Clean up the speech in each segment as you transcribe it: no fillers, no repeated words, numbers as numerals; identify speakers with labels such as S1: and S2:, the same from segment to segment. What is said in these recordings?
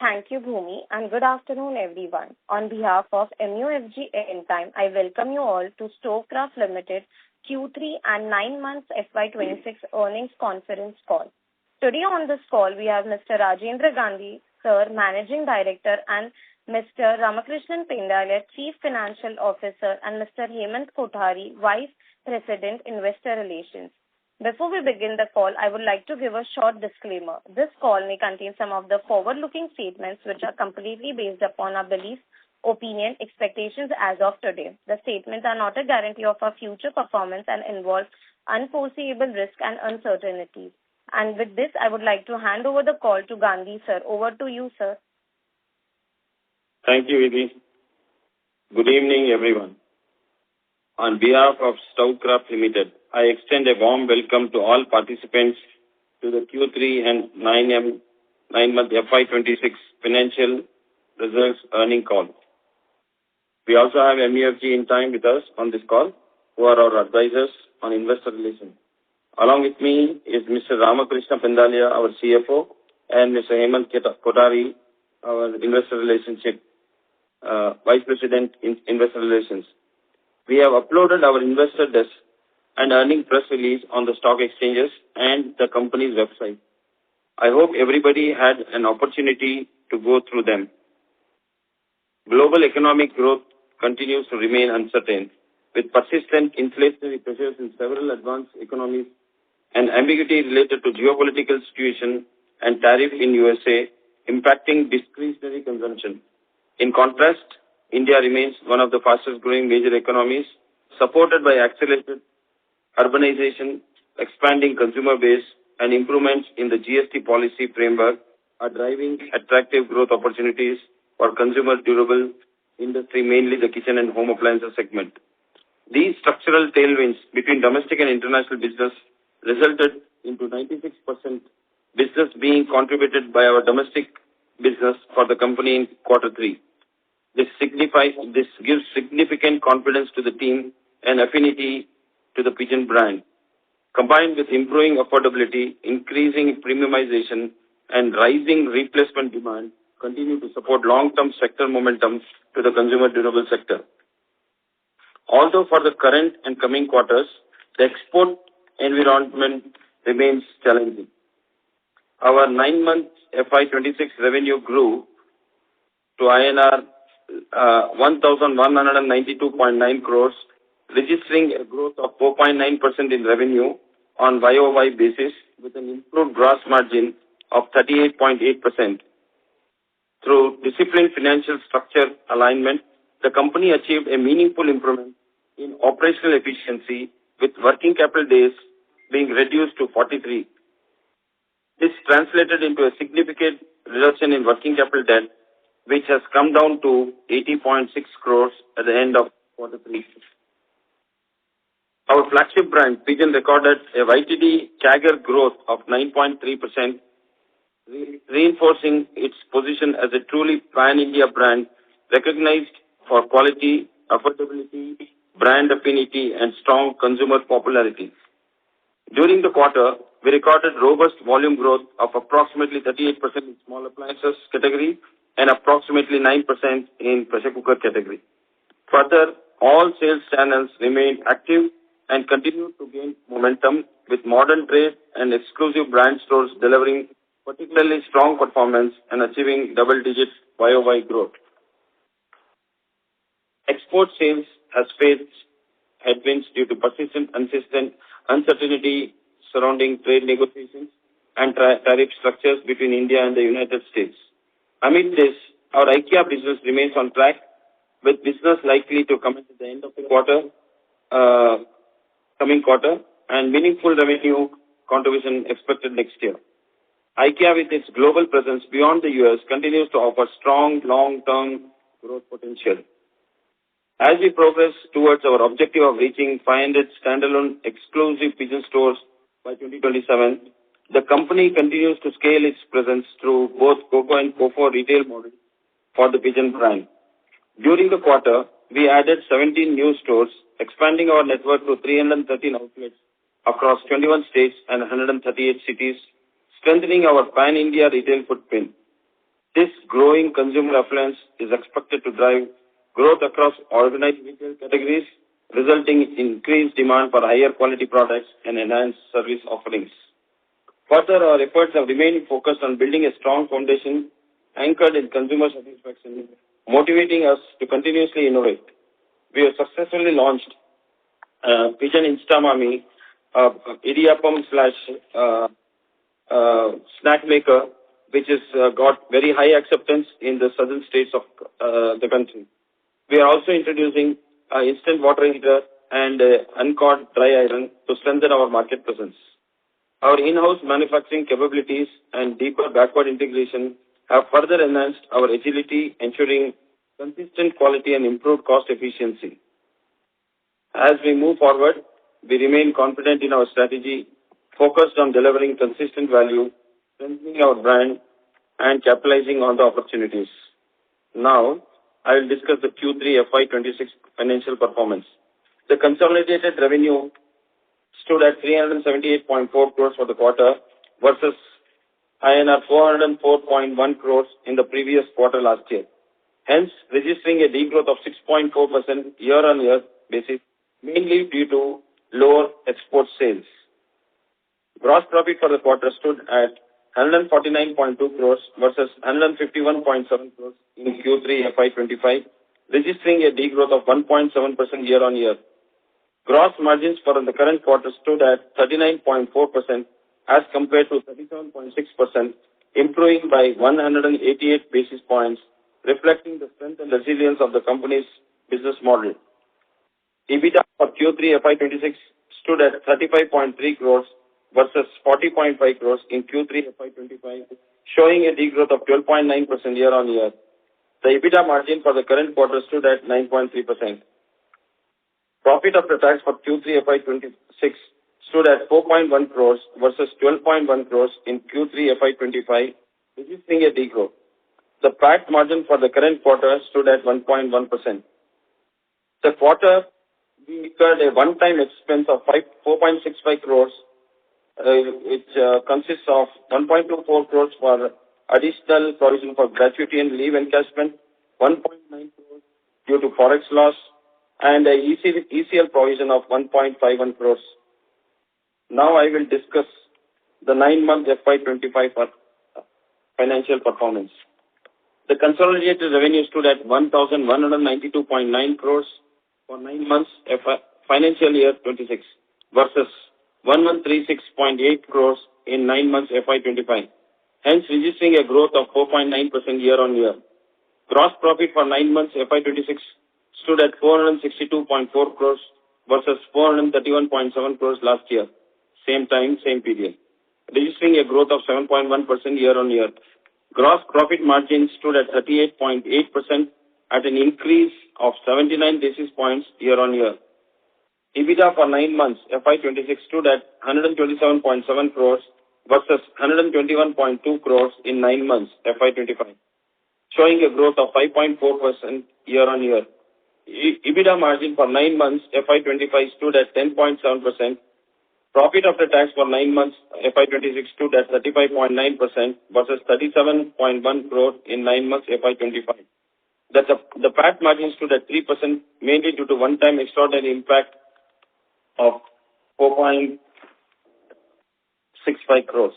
S1: Thank you, Bhumi, and good afternoon, everyone. On behalf of MUFG Airtime, I welcome you all to Kraft Limited Q3 and 9 months FY26 earnings conference call. Today on this call, we have Mr. Rajendra Gandhi, Sir, Managing Director, and Mr. Ramakrishnan Pendale, Chief Financial Officer, and Mr. Hemant Kothari, Vice President, Investor Relations. Before we begin the call, I would like to give a short disclaimer. This call may contain some of the forward-looking statements which are completely based upon our beliefs, opinion, expectations as of today. The statements are not a guarantee of our future performance and involve unforeseeable risks and uncertainties. And with this, I would like to hand over the call to Gandhi, sir. Over to you, sir.
S2: Thank you, Edie. Good evening, everyone. On behalf of Kraft Limited, I extend a warm welcome to all participants to the Q3 and 9-month FY26 financial results earning call. We also have MUFG Airtime with us on this call, who are our advisors on investor relations. Along with me is Mr. Ramakrishna Pendale, our CFO, and Mr. Hemant Kothari, our investor relationship Vice President in Investor Relations. We have uploaded our investor desk and earning press release on the stock exchanges and the company's website. I hope everybody had an opportunity to go through them. Global economic growth continues to remain uncertain, with persistent inflationary pressures in several advanced economies and ambiguity related to geopolitical situation and tariff in USA impacting discretionary consumption. In contrast, India remains one of the fastest growing major economies, supported by accelerated urbanization, expanding consumer base, and improvements in the GST policy framework are driving attractive growth opportunities for consumer durable industry, mainly the kitchen and home appliances segment. These structural tailwinds between domestic and international business resulted into 96% business being contributed by our domestic business for the company in Q3. This gives significant confidence to the team and affinity to the Pigeon brand. Combined with improving affordability, increasing premiumization, and rising replacement demand, continue to support long-term sector momentum to the consumer durable sector. Although for the current and coming quarters, the export environment remains challenging. Our 9-month FY26 revenue grew to INR 1,192.9 crores, registering a growth of 4.9% in revenue on YOY basis with an improved gross margin of 38.8%. Through disciplined financial structure alignment, the company achieved a meaningful improvement in operational efficiency with working capital days being reduced to 43. This translated into a significant reduction in working capital debt, which has come down to 80.6 crores at the end of Q3. Our flagship brand, Pigeon, recorded a YTD CAGR growth of 9.3%, reinforcing its position as a truly pan-India brand recognized for quality, affordability, brand affinity, and strong consumer popularity. During the quarter, we recorded robust volume growth of approximately 38% in small appliances category and approximately 9% in pressure cooker category. Further, all sales channels remained active and continued to gain momentum, with modern trade and exclusive brand stores delivering particularly strong performance and achieving double-digit YOY growth. Export sales has faced headwinds due to persistent uncertainty surrounding trade negotiations and tariff structures between India and the United States. Amid this, our IKEA business remains on track, with business likely to commence at the end of the coming quarter, and meaningful revenue contribution expected next year. IKEA, with its global presence beyond the US, continues to offer strong long-term growth potential. As we progress towards our objective of reaching 500 standalone exclusive Pigeon stores by 2027, the company continues to scale its presence through both COCO and COFO retail models for the Pigeon brand. During the quarter, we added 17 new stores, expanding our network to 313 outlets across 21 states and 138 cities, strengthening our pan-India retail footprint. This growing consumer affluence is expected to drive growth across organized retail categories, resulting in increased demand for higher quality products and enhanced service offerings. Further, our efforts have remained focused on building a strong foundation anchored in consumer satisfaction, motivating us to continuously innovate. We have successfully launched Pigeon Instamami, idiyappam slash snack maker, which has got very high acceptance in the southern states of the country. We are also introducing instant water heater and uncorked dry iron to strengthen our market presence. Our in-house manufacturing capabilities and deeper backward integration have further enhanced our agility, ensuring consistent quality and improved cost efficiency. As we move forward, we remain confident in our strategy, focused on delivering consistent value, strengthening our brand, and capitalizing on the opportunities. Now, I will discuss the Q3FY26 financial performance. The consolidated revenue stood at 378.4 crores for the quarter versus INR 404.1 crores in the previous quarter last year, hence registering a degrowth of 6.4% year-on-year basis, mainly due to lower export sales. Gross profit for the quarter stood at 149.2 crores versus 151.7 crores in Q3 FY25, registering a degrowth of 1.7% year-on-year. Gross margins for the current quarter stood at 39.4% as compared to 37.6%, improving by 188 basis points, reflecting the strength and resilience of the company's business model. EBITDA for Q3 FY26 stood at 35.3 crores versus 40.5 crores in Q3 FY25, showing a degrowth of 12.9% year-on-year. The EBITDA margin for the current quarter stood at 9.3%. Profit after tax for Q3 FY26 stood at 4.1 crores versus 12.1 crores in Q3 FY25, registering a degrowth. The PAT margin for the current quarter stood at 1.1%. The quarter, we incurred a one-time expense of 4.65 crores, which consists of 1.24 crores for additional provision for gratuity and leave encashment, 1.9 crores due to forex loss, and a ECL provision of 1.51 crores. Now I will discuss the 9-month FY25 financial performance. The consolidated revenue stood at 1,192.9 crores for 9 months financial year 26 versus 1,136.8 crores in 9 months FY25, hence registering a growth of 4.9% year-on-year. Gross profit for 9 months FY26 stood at 462.4 crores versus 431.7 crores last year, same time, same period, registering a growth of 7.1% year-on-year. Gross profit margin stood at 38.8% at an increase of 79 basis points year-on-year. EBITDA for 9 months FY26 stood at 127.7 crores versus 121.2 crores in 9 months FY25, showing a growth of 5.4% year-on-year. EBITDA margin for 9 months FY25 stood at 10.7%. Profit after tax for 9 months FY26 stood at 35.9% versus 37.1 crore in 9 months FY25. The PAT margin stood at 3%, mainly due to one-time extraordinary impact of 4.65 crores.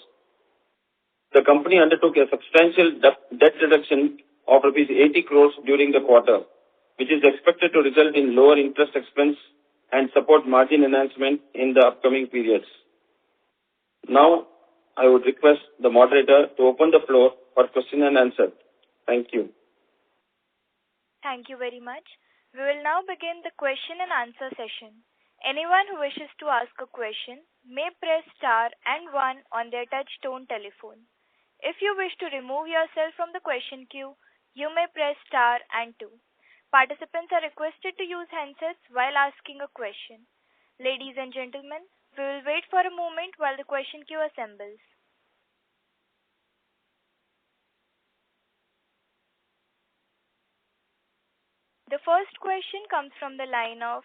S2: The company undertook a substantial debt reduction of rupees 80 crores during the quarter, which is expected to result in lower interest expense and support margin enhancement in the upcoming periods. Now, I would request the moderator to open the floor for question and answer. Thank you.
S3: Thank you very much. We will now begin the question and answer session. Anyone who wishes to ask a question may press star and 1 on their touch-tone telephone. If you wish to remove yourself from the question queue, you may press star and 2. Participants are requested to use handsets while asking a question. Ladies and gentlemen, we will wait for a moment while the question queue assembles. The first question comes from the line of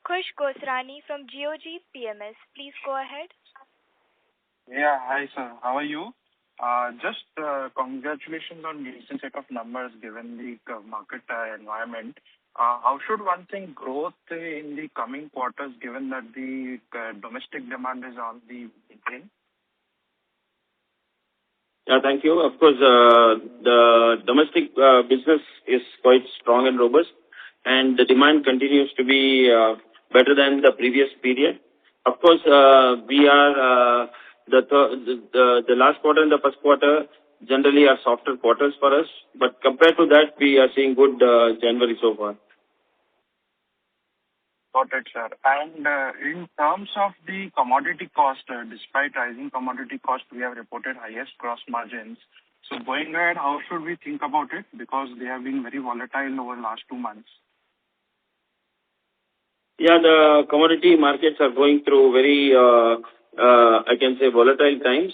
S3: Khush Gosrani from GOG PMS. Please go ahead.
S4: Yeah, hi sir. How are you? Just congratulations on decent set of numbers given the market environment. How should one think growth in the coming quarters given that the domestic demand is on the decline?
S2: Yeah, thank you. Of course, the domestic business is quite strong and robust, and the demand continues to be better than the previous period. Of course, we are the last quarter and the first quarter generally are softer quarters for us, but compared to that, we are seeing good January so far.
S4: Got it, sir. And in terms of the commodity cost, despite rising commodity cost, we have reported highest gross margins. So going ahead, how should we think about it? Because they have been very volatile over the last 2 months.
S2: Yeah, the commodity markets are going through very, I can say, volatile times.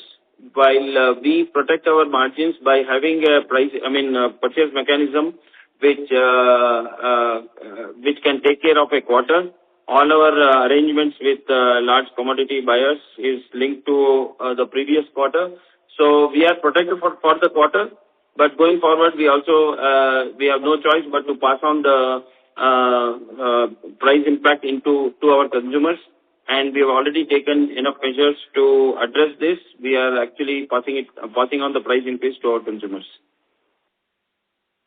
S2: While we protect our margins by having a purchase mechanism which can take care of a quarter. All our arrangements with large commodity buyers is linked to the previous quarter. So we are protected for the quarter, but going forward we also we have no choice but to pass on the price impact to our consumers, and we have already taken enough measures to address this. We are actually passing on the price increase to our consumers.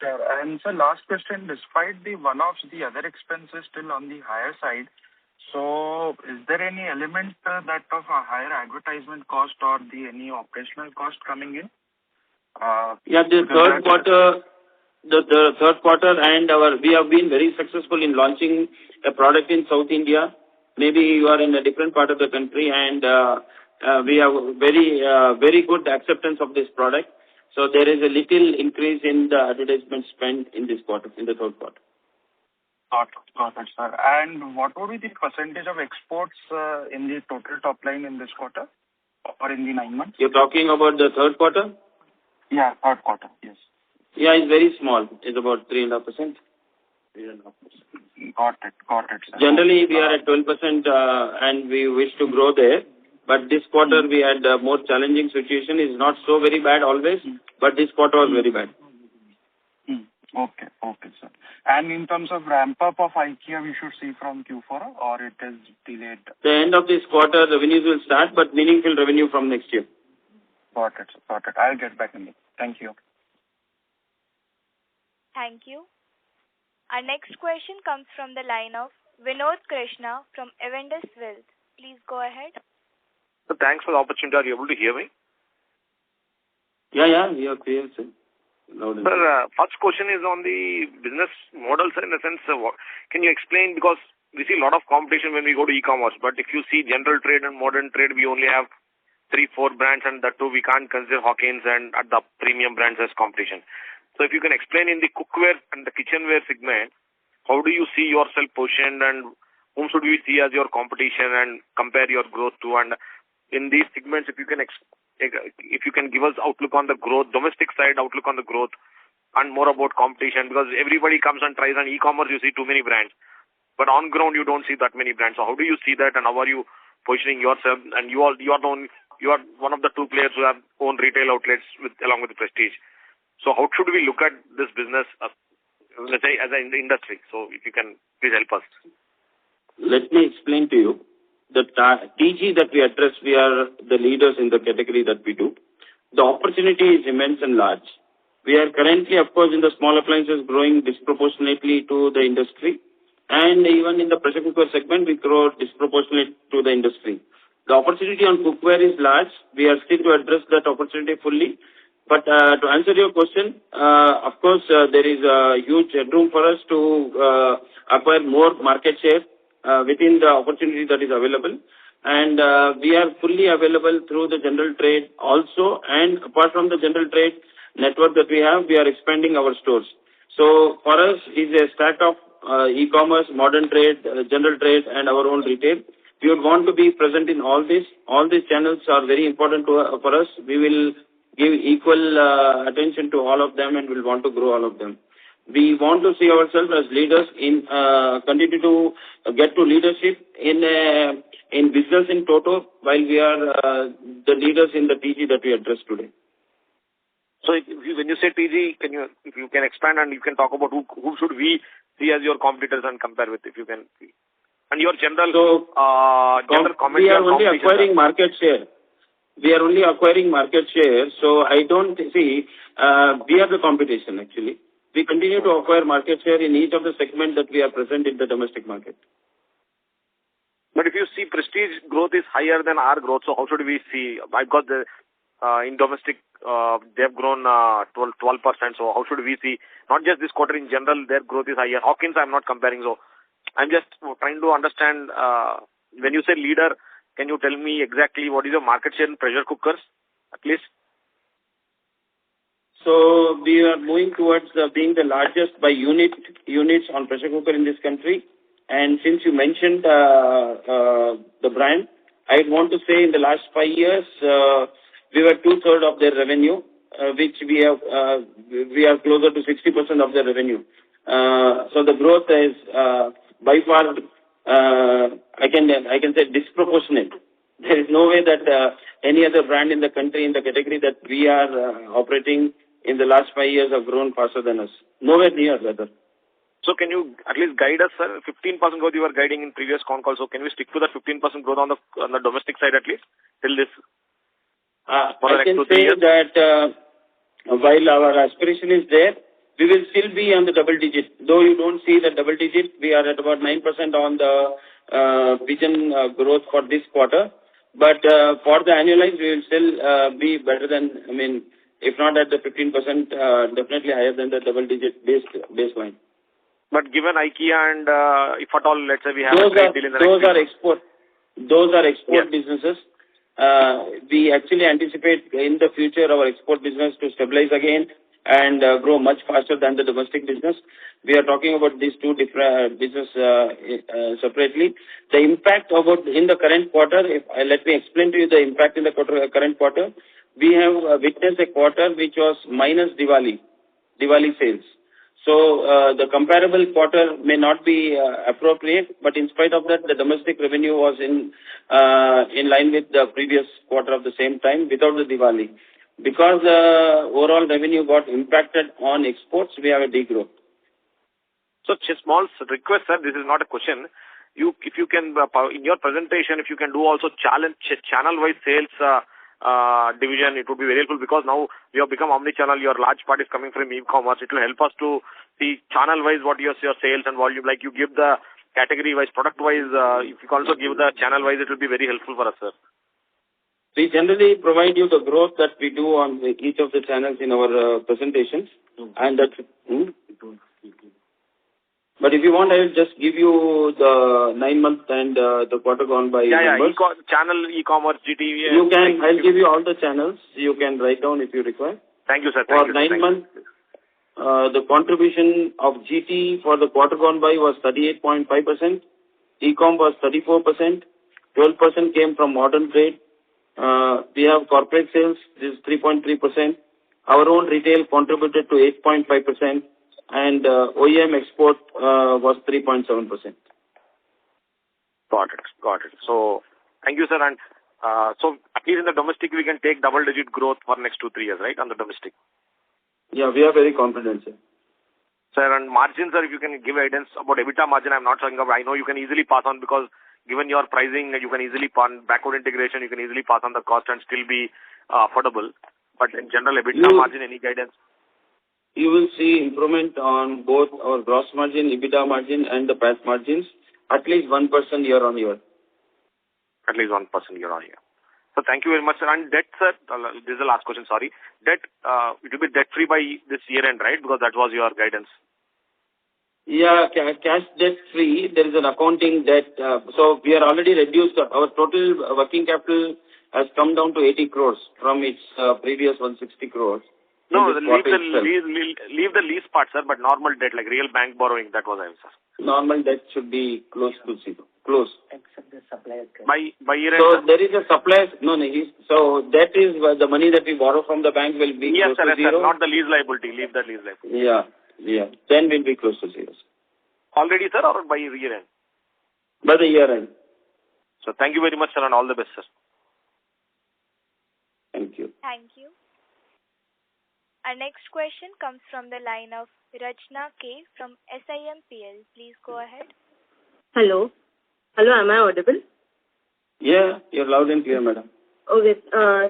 S4: Sure. And so last question, despite the one-offs, the other expenses still on the higher side. So is there any element that of a higher advertisement cost or any operational cost coming in?
S2: Yeah, the third quarter, and we have been very successful in launching a product in South India. Maybe you are in a different part of the country, and we have very good acceptance of this product. So there is a little increase in the advertisement spend in this quarter, in the third quarter.
S4: Got it, sir. And what would be the percentage of exports in the total top line in this quarter or in the 9 months?
S2: You're talking about the third quarter?
S4: Yeah, third quarter, yes.
S2: Yeah, it's very small. It's about 3.5%. 3.5%.
S4: Got it, sir.
S2: Generally, we are at 12% and we wish to grow there. But this quarter we had a more challenging situation. It's not so very bad always, but this quarter was very bad.
S4: Okay, sir. And in terms of ramp-up of IKEA, we should see from Q4 or it is delayed?
S2: The end of this quarter, revenues will start, but meaningful revenue from next year.
S4: Got it. I'll get back in it. Thank you.
S3: Thank you. Our next question comes from the line of Vinod Krishna from Avendus Wealth. Please go ahead.
S5: So thanks for the opportunity. Are you able to hear me?
S2: Yeah, we are clear, sir.
S5: Sir, first question is on the business model, sir, in the sense of can you explain, because we see a lot of competition when we go to e-commerce, but if you see general trade and modern trade, we only have 3-4 brands, and that too we can't consider Hawkins and at the premium brands as competition. So if you can explain in the cookware and the kitchenware segment, how do you see yourself positioned and whom should we see as your competition and compare your growth to? And in these segments, if you can give us outlook on the growth, domestic side outlook on the growth, and more about competition, because everybody comes and tries on e-commerce, you see too many brands, but on ground you don't see that many brands. So how do you see that, and how are you positioning yourself? And you are one of the 2 players who have own retail outlets along with the Prestige. So how should we look at this business, let's say, as an industry? So if you can please help us.
S2: Let me explain to you. The TG that we address, we are the leaders in the category that we do. The opportunity is immense and large. We are currently, of course, in the small appliances growing disproportionately to the industry. And even in the pressure cooker segment, we grow disproportionately to the industry. The opportunity on cookware is large. We are still to address that opportunity fully. But to answer your question, of course, there is a huge headroom for us to acquire more market share within the opportunity that is available. And we are fully available through the general trade also. And apart from the general trade network that we are expanding our stores. So for us, is a stack of e-commerce, modern trade, general trade, and our own retail. We would want to be present in all this. All these channels are very important for us. We will give equal attention to all of them and will want to grow all of them. We want to see ourselves as leaders in continue to get to leadership in business in total, while we are the leaders in the TG that we address today.
S5: So when you say TG, if you can expand and you can talk about who should we see as your competitors and compare with, if you can. And your general comment.
S2: We are only acquiring market share. We are only acquiring market share. So I don't see, we are the competition actually. We continue to acquire market share in each of the segments that we are present in the domestic market.
S5: But if you see Prestige growth is higher than our growth, so how should we see? I've got the, in domestic, they've grown 12%. So how should we see? Not just this quarter, in general, their growth is higher. Hawkins, I'm not comparing. So I'm just trying to understand, when you say leader, can you tell me exactly what is your market share in pressure cookers, at least?
S2: So we are moving towards being the largest by units on pressure cooker in this country. And since you mentioned the brand, I want to say in the last 5 years, we were 2/3 of their revenue, which we are closer to 60% of their revenue. So the growth is by far, I can say disproportionate. There is no way that any other brand in the country in the category that we are operating in the last 5 years have grown faster than us. Nowhere near, rather.
S5: So can you at least guide us, sir? 15% growth you were guiding in previous con call. So can we stick to that 15% growth on the domestic side at least till this?
S2: I can say that while our aspiration is there, we will still be on the double digit. Though you don't see the double digit, we are at about 9% on the vision growth for this quarter. But for the annualized, we will still be better than, if not at the 15%, definitely higher than the double digit baseline.
S5: But given IKEA and if at all, let's say we have
S2: those are export businesses. We actually anticipate in the future our export business to stabilize again and grow much faster than the domestic business. We are talking about these two different business separately. The impact in the current quarter, let me explain to you the impact in the current quarter. We have witnessed a quarter which was minus Diwali sales. So the comparable quarter may not be appropriate, but in spite of that, the domestic revenue was in line with the previous quarter of the same time without the Diwali. Because the overall revenue got impacted on exports, we have a degrowth.
S5: So, small request, sir. This is not a question. If you can, in your presentation, if you can do also channel-wise sales division, it would be very helpful because now you have become omni-channel. Your large part is coming from e-commerce. It will help us to see channel-wise what your sales and volume. Like you give the category-wise, product-wise. If you can also give the channel-wise, it will be very helpful for us, sir.
S2: We generally provide you the growth that we do on each of the channels in our presentations. And that's, But if you want, I will just give you the 9 months and the quarter gone by numbers.
S5: Channel, e-commerce, GT.
S2: I'll give you all the channels. You can write down if you require.
S5: Thank you, sir.
S2: For 9 months, the contribution of GT for the quarter gone by was 38.5%. E-com was 34%. 12% came from modern trade. We have corporate sales, this is 3.3%. Our own retail contributed to 8.5%. And OEM export was 3.7%.
S5: Got it. So, thank you, sir. And so, at least in the domestic, we can take double-digit growth for next 2-3 years, right, on the domestic?
S2: Yeah, we are very confident, sir.
S5: Sir, and margins, sir, if you can give guidance about EBITDA margin, I'm not talking about. I know you can easily pass on because given your pricing, you can easily backward integration, you can easily pass on the cost and still be affordable. But in general, EBITDA margin, any guidance?
S2: You will see improvement on both our gross margin, EBITDA margin, and the PAT margins, at least 1% year on year.
S5: At least 1% year on year. So thank you very much, sir. And debt, sir, this is the last question, sorry. Debt, it will be debt-free by this year end, right? Because that was your guidance.
S2: Yeah, cash debt-free. There is an accounting debt. So we are already reduced. Our total working capital has come down to 80 crores from its previous 160 crores.
S5: No, leave the lease part, sir, but normal debt, like real bank borrowing, that was answer.
S2: Normal debt should be close to zero. Close.
S6: Except the supplier credit.
S5: By year end?
S2: So there is a supplier, so that is the money that we borrow from the bank will be close to zero.
S5: Yes, not the lease liability, leave the lease liability.
S2: Yeah. Then we'll be close to zero.
S5: Already, sir, or by year end?
S2: By the year end.
S5: So thank you very much, sir, and all the best, sir.
S2: Thank you.
S3: Thank you. Our next question comes from the line of Rachna K from SIMPL. Please go ahead.
S6: Hello. Hello, am I audible?
S2: Yeah, you're loud and clear, madam.
S6: Okay,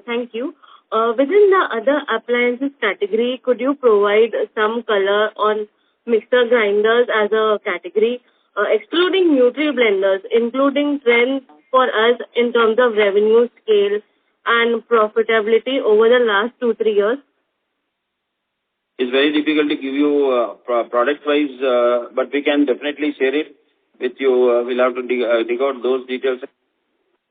S6: thank you. Within the other appliances category, could you provide some color on mixer grinders as a category, excluding Nutri blenders, including trends for us in terms of revenue scale and profitability over the last 2-3 years?
S2: It's very difficult to give you product-wise, but we can definitely share it with you. We'll have to dig out those details.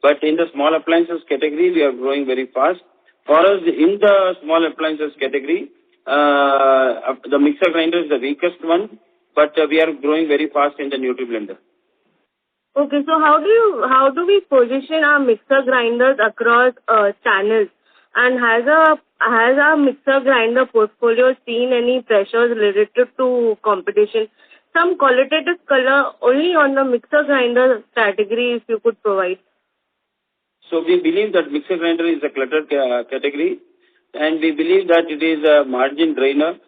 S2: But in the small appliances category, we are growing very fast. For us, in the small appliances category, the mixer grinder is the weakest one, but we are growing very fast in the Nutri blender.
S6: Okay, so how do we position our mixer grinders across channels? And has our mixer grinder portfolio seen any pressures related to competition? Some qualitative color only on the mixer grinder category, if you could provide.
S2: So we believe that mixer grinder is a cluttered category, and we believe that it is a margin drainer.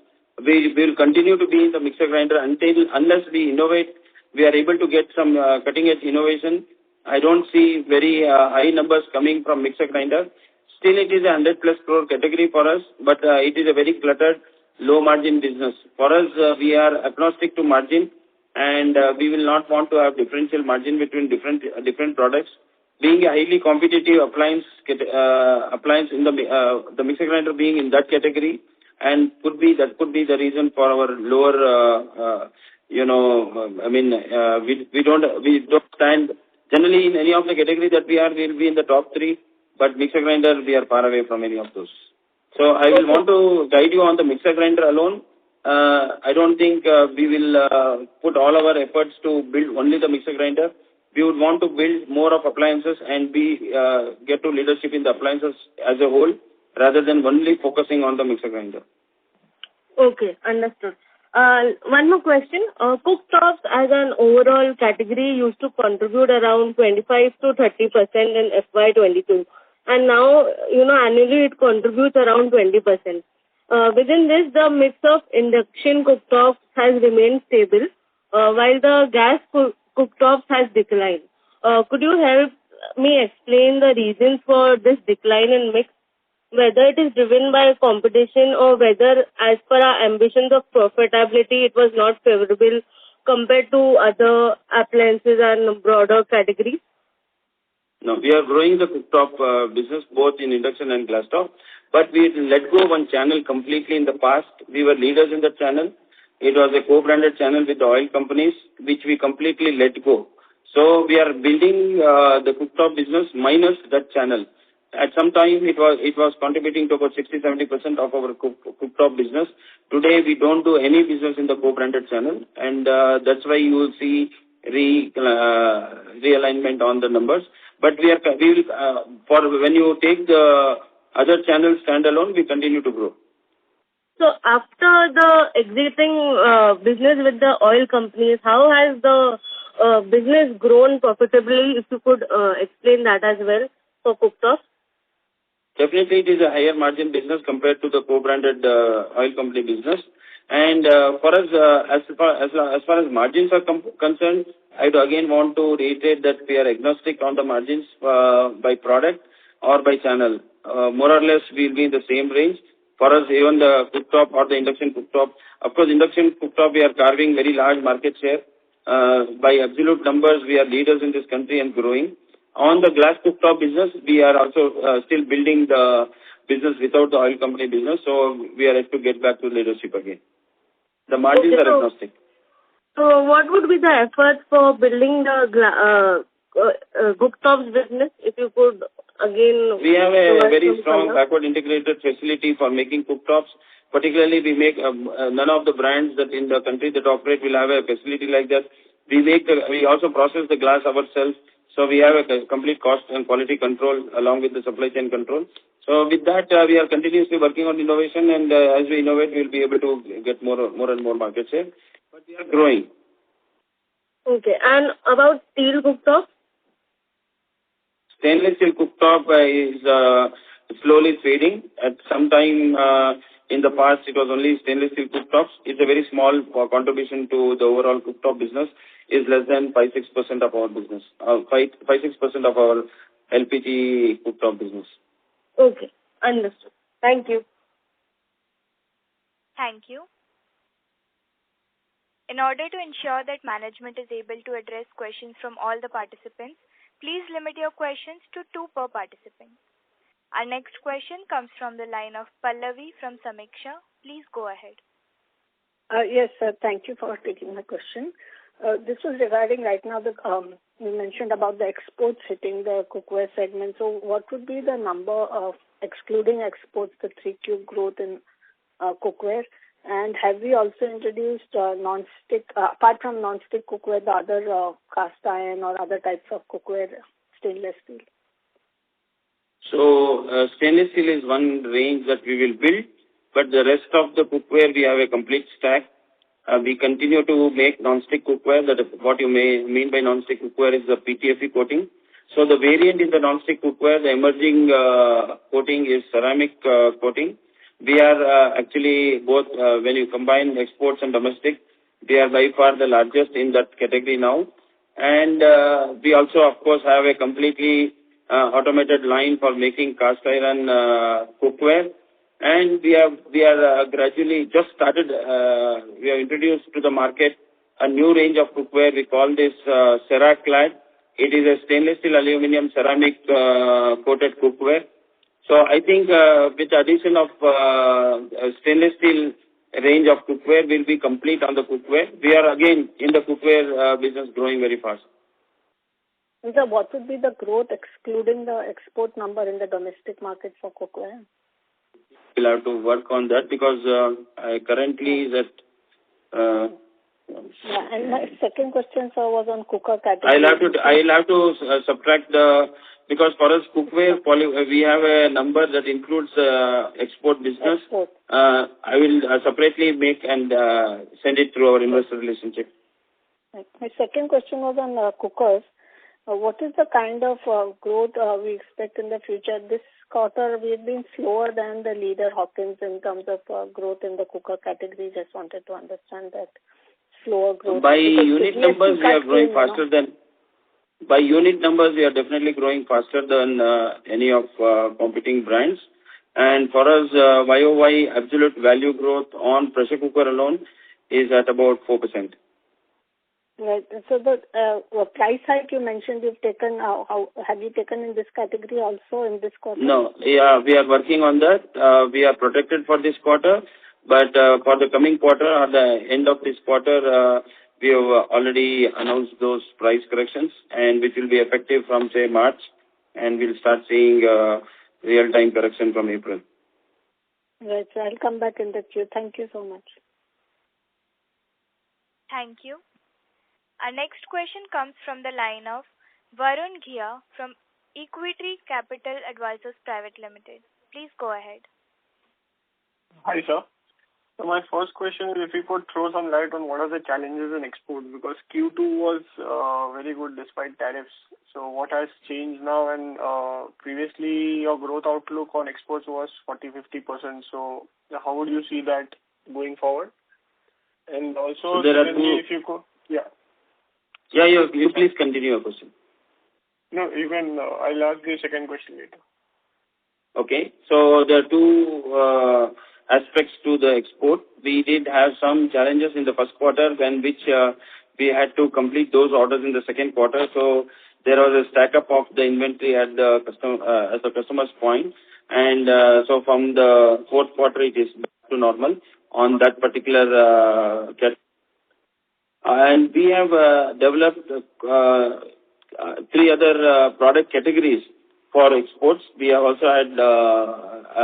S2: We will continue to be in the mixer grinder unless we innovate. We are able to get some cutting-edge innovation. I don't see very high numbers coming from mixer grinder. Still, it is a 100+ crore category for us, but it is a very cluttered, low-margin business. For us, we are agnostic to margin, and we will not want to have differential margin between different products. Being a highly competitive appliance in the mixer grinder being in that category, and that could be the reason for our lower, we don't stand generally in any of the category that we'll be in the top 3, but mixer grinder, we are far away from any of those. So I will want to guide you on the mixer grinder alone. I don't think we will put all our efforts to build only the mixer grinder. We would want to build more of appliances and get to leadership in the appliances as a whole, rather than only focusing on the mixer grinder.
S6: Okay, understood. One more question. Cooktops as an overall category used to contribute around 25 to 30% in FY22. And now, annually it contributes around 20%. Within this, the mix of induction cooktops has remained stable, while the gas cooktops has declined. Could you help me explain the reasons for this decline in mix, whether it is driven by competition or whether, as per our ambitions of profitability, it was not favorable compared to other appliances and broader categories?
S2: No, we are growing the cooktop business both in induction and glass top, but we let go one channel completely in the past. We were leaders in that channel. It was a co-branded channel with the oil companies, which we completely let go. So we are building the cooktop business minus that channel. At some time, it was contributing to about 60-70% of our cooktop business. Today, we don't do any business in the co-branded channel, and that's why you will see realignment on the numbers. But we will when you take the other channels standalone, we continue to grow.
S6: So after the exiting business with the oil companies, how has the business grown profitably? If you could explain that as well for cooktops.
S2: Definitely, it is a higher margin business compared to the co-branded oil company business. And for us, as far as margins are concerned, I would again want to reiterate that we are agnostic on the margins by product or by channel. More or less, we will be in the same range. For us, even the cooktop or the induction cooktop, of course, induction cooktop, we are carving very large market share. By absolute numbers, we are leaders in this country and growing. On the glass cooktop business, we are also still building the business without the oil company business, so we are yet to get back to leadership again. The margins are agnostic.
S6: So what would be the efforts for building the cooktops business, if you could again...
S2: We have a very strong backward integrated facility for making cooktops. Particularly, we make none of the brands that in the country that operate will have a facility like that. We also process the glass ourselves. So we have a complete cost and quality control along with the supply chain control. So with that, we are continuously working on innovation, and as we innovate, we will be able to get more and more market share. But we are growing.
S6: Okay, and about steel cooktop?
S2: Stainless steel cooktop is slowly fading. At some time, in the past it was only stainless steel cooktops. It's a very small contribution to the overall cooktop business. Is less than 5-6% of our business. 5-6% of our LPG cooktop business.
S6: Okay, understood. Thank you.
S3: Thank you. In order to ensure that management is able to address questions from all the participants, please limit your questions to 2 per participant. Our next question comes from the line of Pallavi from Samiksha. Please go ahead.
S7: Yes, sir. Thank you for taking my question. This was regarding right now you mentioned about the exports hitting the cookware segment. So what would be the number of excluding exports, the 3Q growth in cookware? And have we also introduced non-stick, apart from non-stick cookware, the other cast iron or other types of cookware, stainless steel?
S2: So stainless steel is one range that we will build, but the rest of the cookware we have a complete stack. We continue to make non-stick cookware. That is what you may mean by non-stick cookware is the PTFE coating. So the variant in the non-stick cookware, the emerging coating is ceramic coating. We are actually both, when you combine exports and domestic, we are by far the largest in that category now. And we also, of course, have a completely automated line for making cast iron cookware. And we are gradually just started, we have introduced to the market a new range of cookware. We call this Ceraclad. It is a stainless steel aluminum ceramic coated cookware. So I think with the addition of stainless steel range of cookware will be complete on the cookware. We are again in the cookware business growing very fast.
S7: Sir, what would be the growth excluding the export number in the domestic market for cookware?
S2: We'll have to work on that because currently that.
S7: Yeah, and my second question, sir, was on cooker category.
S2: I'll have to subtract because for us cookware we have a number that includes export business.
S7: Export.
S2: I will separately make and send it through our investor relationship.
S7: Right. My second question was on cookers. What is the kind of growth we expect in the future? This quarter we've been slower than the leader Hawkins in terms of growth in the cooker category. Just wanted to understand that slower growth.
S2: By unit numbers, we are growing faster than. By unit numbers, we are definitely growing faster than any of competing brands. And for us, YOY absolute value growth on pressure cooker alone is at about 4%.
S7: Right. So the price hike you mentioned you've taken, how have you taken in this category also in this quarter?
S2: No, yeah, we are working on that. We are protected for this quarter, but for the coming quarter or the end of this quarter, we have already announced those price corrections, and which will be effective from say March, and we'll start seeing real-time correction from April.
S7: Right. So I'll come back in the queue. Thank you so much.
S3: Thank you. Our next question comes from the line of Varun Ghia from Equity Capital Advisors Private Limited. Please go ahead.
S8: Hi, sir. So my first question is if you could throw some light on what are the challenges in exports, because Q2 was very good despite tariffs. So what has changed now? And previously your growth outlook on exports was 40-50%. So how would you see that going forward? And also,
S2: so there are
S8: if you could, yeah.
S2: Yeah, you please continue your question.
S8: No, you can. I'll ask the second question later.
S2: Okay, so there are two aspects to the export. We did have some challenges in the first quarter, when which we had to complete those orders in the second quarter. So there was a stack up of the inventory at the customer's point, and so from the fourth quarter it is back to normal on that particular category. And we have developed 3 other product categories for exports. We have also had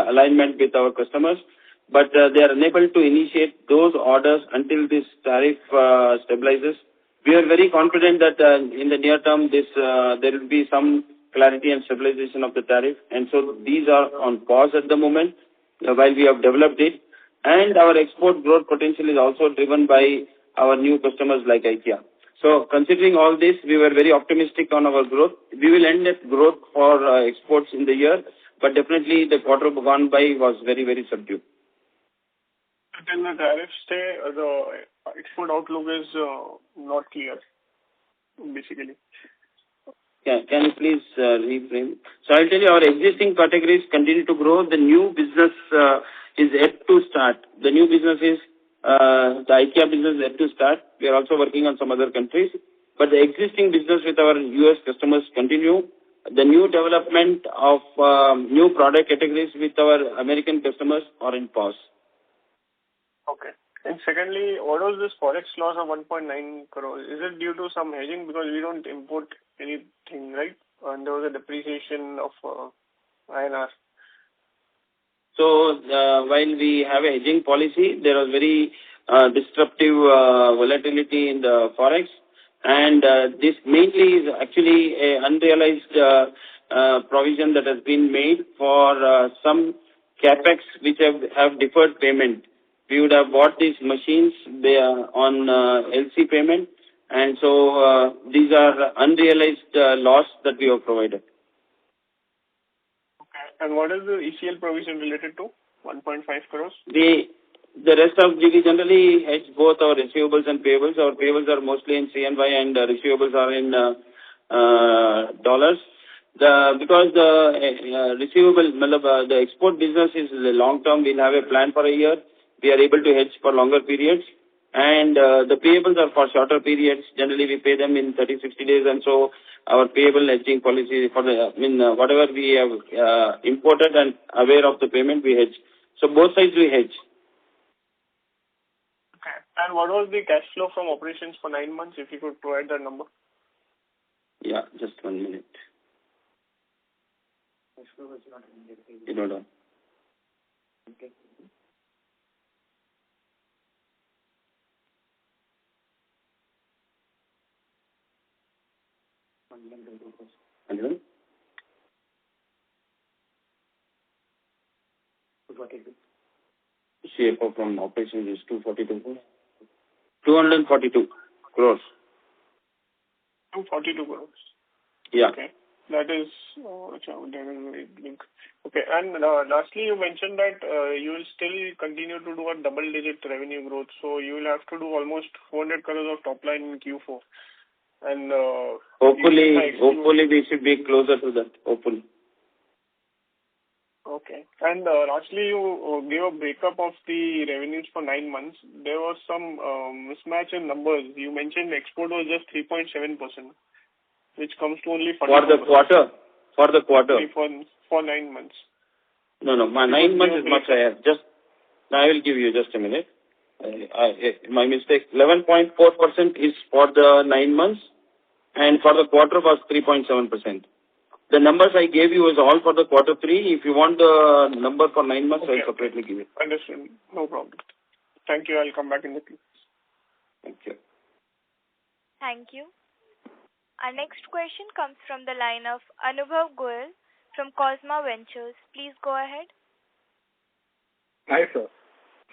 S2: alignment with our customers, but they are unable to initiate those orders until this tariff stabilizes. We are very confident that in the near term there will be some clarity and stabilization of the tariff, and so these are on pause at the moment while we have developed it. And our export growth potential is also driven by our new customers like IKEA. So considering all this, we were very optimistic on our growth. We will end at growth for exports in the year, but definitely the quarter gone by was very, very subdued.
S8: Till the tariffs stay, the export outlook is not clear, basically.
S2: Can you please reframe? So I'll tell you, our existing categories continue to grow. The new business is yet to start. The new business is the IKEA business is yet to start. We are also working on some other countries. But the existing business with our US customers continue. The new development of new product categories with our American customers are in pause.
S8: Okay. And secondly, what was this forex loss of 1.9 crores? Is it due to some hedging because we don't import anything, right? And there was a depreciation of INR.
S2: So while we have a hedging policy, there was very disruptive volatility in the forex, and this mainly is actually a unrealized provision that has been made for some capex which have deferred payment. We would have bought these machines on LC payment, and so these are unrealized loss that we have provided.
S8: Okay. And what is the ECL provision related to? 1.5 crores?
S2: The rest of we generally hedge both our receivables and payables. Our payables are mostly in CNY and receivables are in dollars. Because the receivable, the export business is long term, we'll have a plan for a year. We are able to hedge for longer periods, and the payables are for shorter periods. Generally, we pay them in 30-60 days, and so our payable hedging policy for whatever we have imported and aware of the payment, we hedge. So both sides we hedge.
S8: Okay. And what was the cash flow from operations for 9 months, if you could provide that number?
S2: Yeah, just 1 minute. You don't know. Okay. CFO from operations is 242 crores. 242 crores.
S8: 242 crores.
S2: Yeah.
S8: Okay. That is okay. And lastly, you mentioned that you will still continue to do a double-digit revenue growth. So you will have to do almost 400 crores of top line in Q4. And
S2: hopefully we should be closer to that. Hopefully.
S8: Okay. And lastly, you gave a breakup of the revenues for 9 months. There was some mismatch in numbers. You mentioned export was just 3.7%, which comes to only 40%.
S2: For the quarter.
S8: For 9 months.
S2: No. My 9 months is much higher. I will give you just a minute. My mistake. 11.4% is for the 9 months, and for the quarter was 3.7%. The numbers I gave you is all for the quarter 3. If you want the number for 9 months, okay, I'll separately give it.
S8: Understood. No problem. Thank you. I'll come back in the queue.
S2: Thank you.
S3: Thank you. Our next question comes from the line of Anubhav Goyal from Cosma Ventures. Please go ahead.
S9: Hi, sir.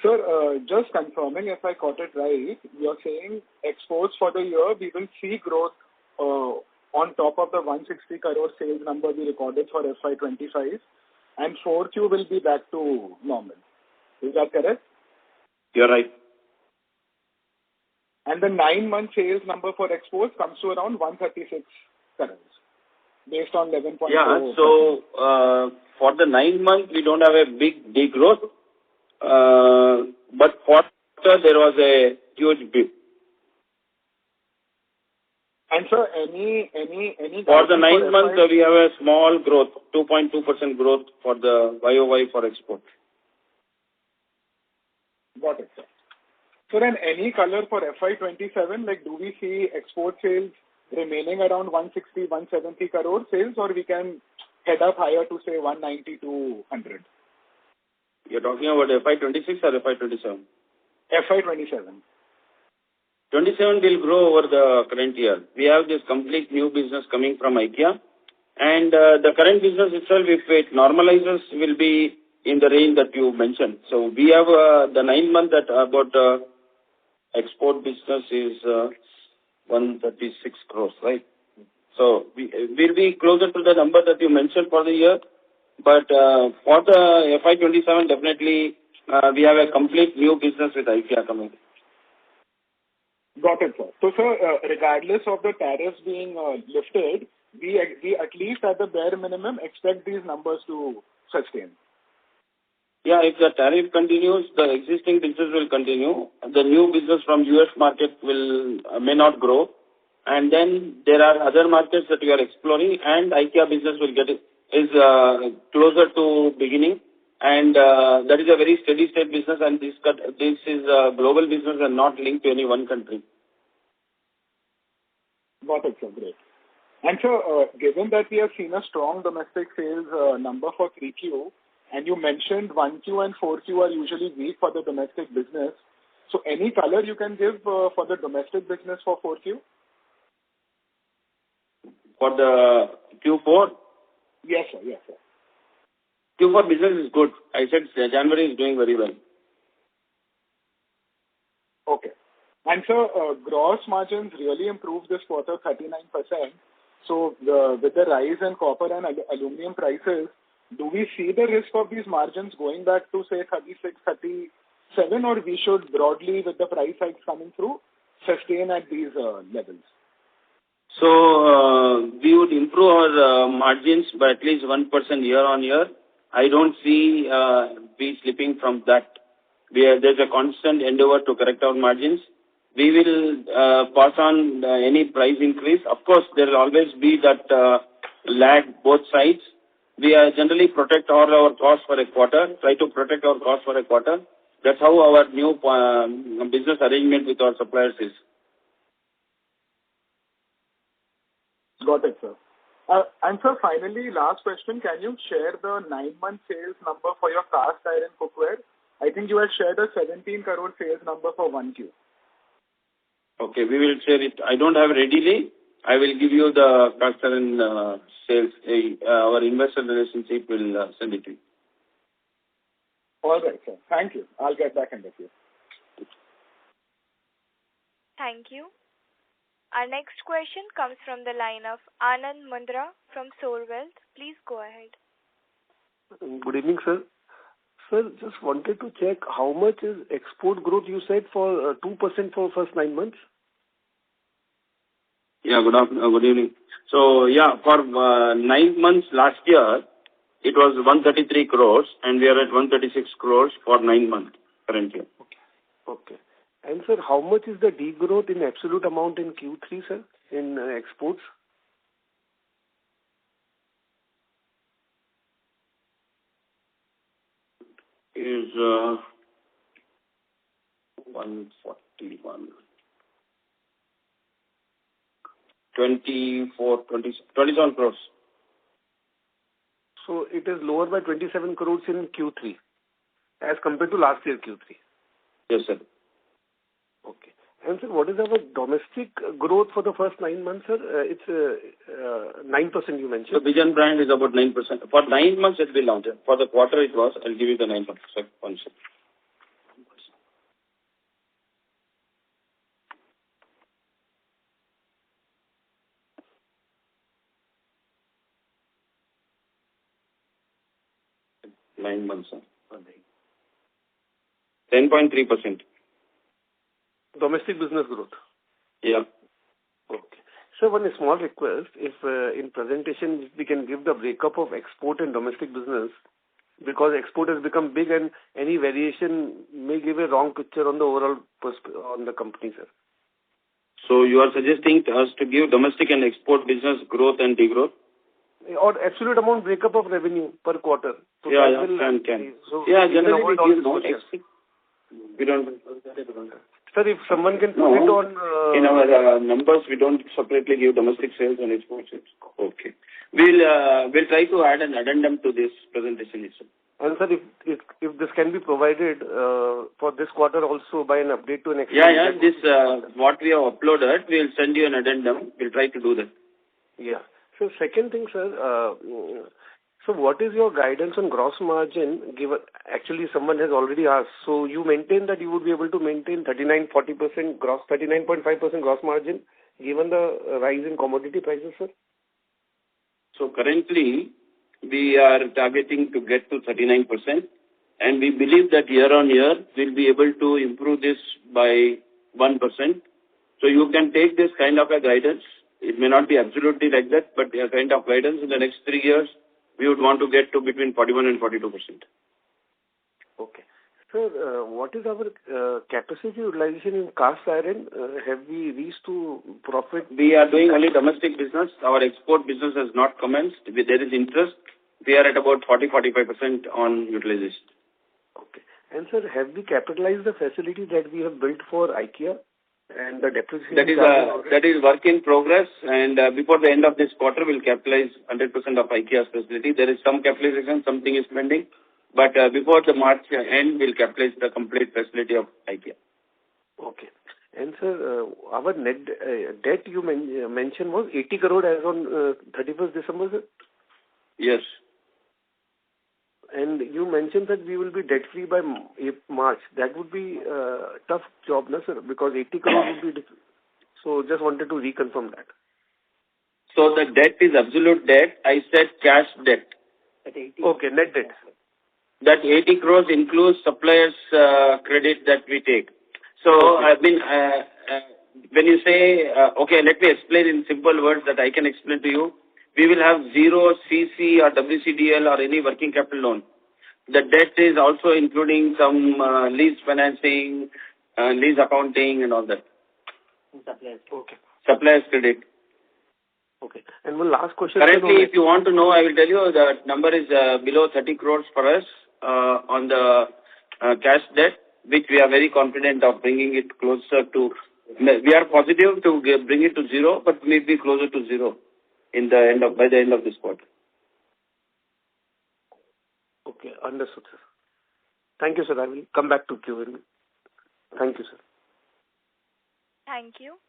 S9: Sir, just confirming if I got it right, you're saying exports for the year, we will see growth on top of the 160 crore sales number we recorded for FY25, and 4Q will be back to normal. Is that correct?
S2: You're right.
S9: And the 9-month sales number for exports comes to around 136 crores, based on 11.4.
S2: Yeah, so for the 9 months, we don't have a big degrowth, but for there was a huge dip.
S9: And sir, any
S2: for the 9 months, we have a small growth, 2.2% growth for the YOY for export.
S9: Got it, sir. So then any color for FY27, like do we see export sales remaining around 160, 170 crore sales, or we can head up higher to say 190 to 100?
S2: You're talking about FY26 or FY27?
S9: FY27.
S2: 27 will grow over the current year. We have this complete new business coming from IKEA, and the current business itself, if it normalizes, will be in the range that you mentioned. So we have the 9 month that about export business is 136 crores, right? So we'll be closer to the number that you mentioned for the year, but for the FY27, definitely we have a complete new business with IKEA coming.
S9: Got it, sir. So, sir, regardless of the tariffs being lifted, we at least at the bare minimum expect these numbers to sustain.
S2: Yeah, if the tariff continues, the existing business will continue. The new business from US market will may not grow. And then there are other markets that we are exploring, and IKEA business will is closer to beginning. And that is a very steady state business, and this is a global business and not linked to any one country.
S9: Got it, sir. Great. And so, given that we have seen a strong domestic sales number for 3Q, and you mentioned 1Q and 4Q are usually weak for the domestic business, so any color you can give for the domestic business for 4Q?
S2: For the Q4?
S9: Yes, sir. Yes, sir.
S2: Q4 business is good. I said January is doing very well.
S9: Okay. And so, gross margins really improved this quarter, 39%. So, with the rise in copper and aluminum prices, do we see the risk of these margins going back to, say, 36, 37, or we should broadly, with the price hikes coming through, sustain at these levels?
S2: So, we would improve our margins by at least 1% year on year. I don't see we slipping from that. There's a constant endeavor to correct our margins. We will pass on any price increase. Of course, there will always be that lag both sides. We generally protect all our costs for a quarter, try to protect our costs for a quarter. That's how our new business arrangement with our suppliers is.
S9: Got it, sir. And sir, finally, last question. Can you share the 9-month sales number for your cast iron cookware? I think you had shared a 17 crore sales number for 1Q.
S2: Okay, we will share it. I don't have readily. I will give you the cast iron sales. Our investor relationship will send it to you.
S9: All right, sir. Thank you. I'll get back in with you.
S3: Thank you. Our next question comes from the line of Anand Mundra from Soul Wealth. Please go ahead.
S10: Good evening, sir. Sir, just wanted to check how much is export growth you said for 2% for first 9 months?
S2: Yeah, good evening. So, yeah, for 9 months last year, it was 133 crores, and we are at 136 crores for 9 months currently.
S10: Okay. And, sir, how much is the degrowth in absolute amount in Q3, sir, in exports?
S2: Is 141. 27 crores.
S10: So it is lower by 27 crores in Q3 as compared to last year Q3.
S2: Yes, sir.
S10: Okay. And sir, what is our domestic growth for the first 9 months, sir? It's 9% you mentioned.
S2: The Vision brand is about 9%. For 9 months it will be larger. For the quarter it was. I'll give you the 9 months. One second. Nine months, sir. 10.3%.
S10: Domestic business growth?
S2: Yeah.
S10: Okay. So one small request, if in presentation we can give the breakup of export and domestic business, because export has become big and any variation may give a wrong picture on the overall on the company, sir.
S2: So you are suggesting us to give domestic and export business growth and degrowth?
S10: Or absolute amount breakup of revenue per quarter. So
S2: yeah, can. So yeah, generally we don't.
S10: Sir, if someone can put it on...
S2: in our numbers, we don't separately give domestic sales and export sales. Okay. We'll try to add an addendum to this presentation itself.
S10: And sir, if this can be provided for this quarter also by an update to next...
S2: Yeah, this what we have uploaded, we'll send you an addendum. We'll try to do that.
S10: Yeah. So second thing, sir, so what is your guidance on gross margin? Given actually someone has already asked. So you maintain that you would be able to maintain 39.5% gross margin given the rise in commodity prices, sir?
S2: So currently we are targeting to get to 39%. and we believe that year on year we'll be able to improve this by 1%. So you can take this kind of a guidance. It may not be absolutely like that, but a kind of guidance in the next 3 years, we would want to get to between 41 and 42%.
S10: Okay. Sir, what is our capacity utilization in cast iron? Have we reached to profit?
S2: We are doing only domestic business. Our export business has not commenced. There is interest. We are at about 40-45% on utilization.
S10: Okay. And sir, have we capitalized the facility that we have built for IKEA? And the depreciation
S2: that is work in progress, and before the end of this quarter, we'll capitalize 100% of IKEA's facility. There is some capitalization, something is pending, but before the March end, we'll capitalize the complete facility of IKEA.
S10: Okay. And sir, our net debt you mentioned was 80 crore as on 31st December, sir?
S2: Yes.
S10: And you mentioned that we will be debt-free by March. That would be a tough job, no, sir, because 80 crore would be... So just wanted to reconfirm that.
S2: So the debt is absolute debt. I said cash debt.
S10: Okay, net debt.
S2: That 80 crores includes suppliers' credit that we take. So okay. When you say, okay, let me explain in simple words that I can explain to you. We will have zero CC or WCDL or any working capital loan. The debt is also including some lease financing, lease accounting and all that.
S10: Suppliers. Okay.
S2: Suppliers credit.
S10: Okay. And one last question.
S2: Currently, if you want to know, I will tell you the number is below 30 crores for us on the cash debt, which we are very confident of bringing it closer to. We are positive to bring it to zero, but maybe closer to zero by the end of this quarter.
S10: Okay, understood, sir. Thank you, sir. I will come back to Q&A. Thank you, sir.
S3: Thank you.